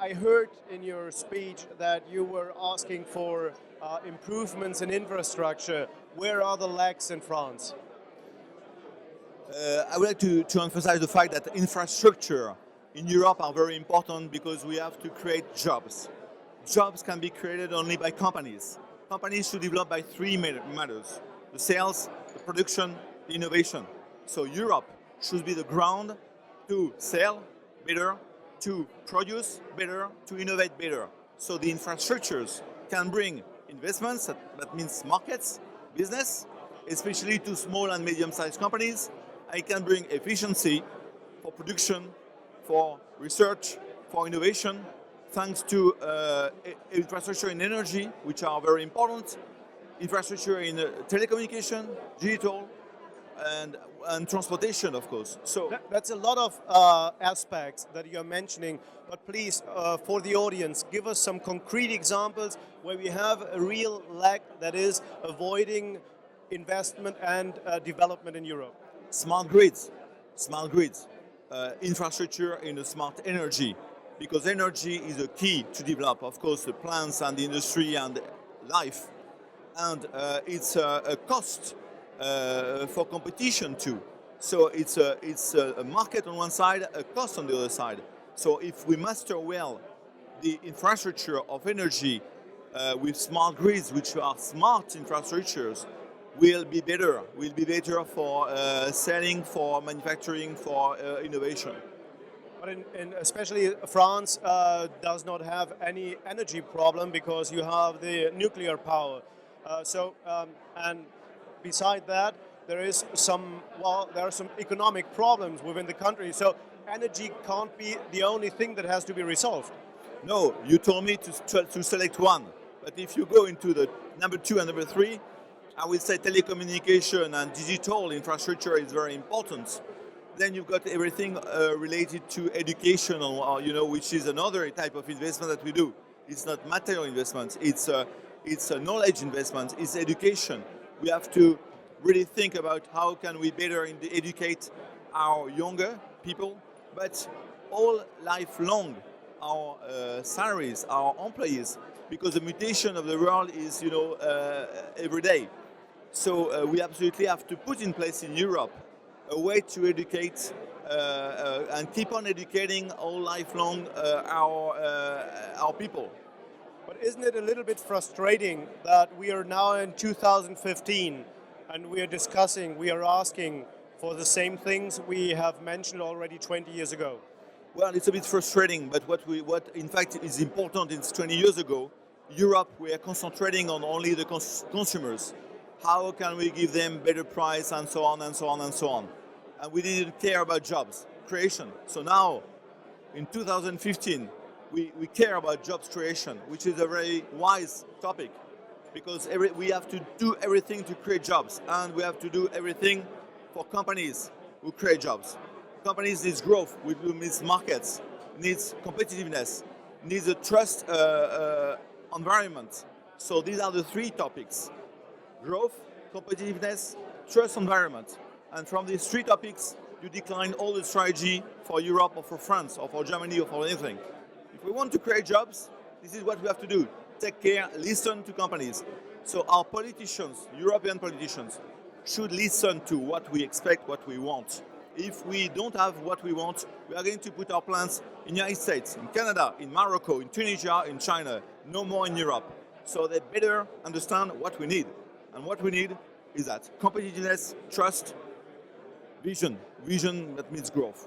I heard in your speech that you were asking for improvements in infrastructure. Where are the lacks in France? I would like to emphasize the fact that infrastructure in Europe are very important because we have to create jobs. Jobs can be created only by companies. Companies should develop by three matters: the sales, the production, the innovation. So Europe should be the ground to sell better, to produce better, to innovate better. So the infrastructures can bring investments, that means markets, business, especially to small and medium-sized companies. I can bring efficiency for production, for research, for innovation, thanks to infrastructure in energy, which are very important, infrastructure in telecommunication, digital, and transportation, of course. So that's a lot of aspects that you're mentioning, but please, for the audience, give us some concrete examples where we have a real lack that is avoiding investment and development in Europe. Smart grids, infrastructure in a smart energy, because energy is a key to develop, of course, the plants and the industry and life. And it's a cost for competition too. So it's a market on one side, a cost on the other side. So if we master well the infrastructure of energy with smart grids, which are smart infrastructures, will be better for selling, for manufacturing, for innovation. But especially France does not have any energy problem because you have the nuclear power. And beside that, there are some economic problems within the country. So energy can't be the only thing that has to be resolved. No, you told me to select one. But if you go into the number 2 and number 3, I would say telecommunication and digital infrastructure is very important. Then you've got everything related to education, which is another type of investment that we do. It's not material investments. It's a knowledge investment. It's education. We have to really think about how can we better educate our younger people, but all lifelong, our salaries, our employees, because the mutation of the world is, every day. So we absolutely have to put in place in Europe a way to educate and keep on educating all lifelong our people. But isn't it a little bit frustrating that we are now in 2015 and we are asking for the same things we have mentioned already 20 years ago? Well, it's a bit frustrating, but what in fact is important is 20 years ago, Europe, we are concentrating on only the consumers. How can we give them better price and so on and so on and so on. And we didn't care about jobs creation. So now, in 2015, we care about jobs creation, which is a very wise topic, because we have to do everything to create jobs, and we have to do everything for companies who create jobs. Companies need growth, which means markets, needs competitiveness, needs a trust environment. So these are the three topics: growth, competitiveness, trust environment. And from these three topics, you decline all the strategy for Europe or for France or for Germany or for anything. If we want to create jobs, this is what we have to do. Take care, listen to companies. So our politicians, European politicians, should listen to what we expect, what we want. If we don't have what we want, we are going to put our plants in the United States, in Canada, in Morocco, in Tunisia, in China, no more in Europe. So they better understand what we need. And what we need is that competitiveness, trust, vision. Vision, that means growth.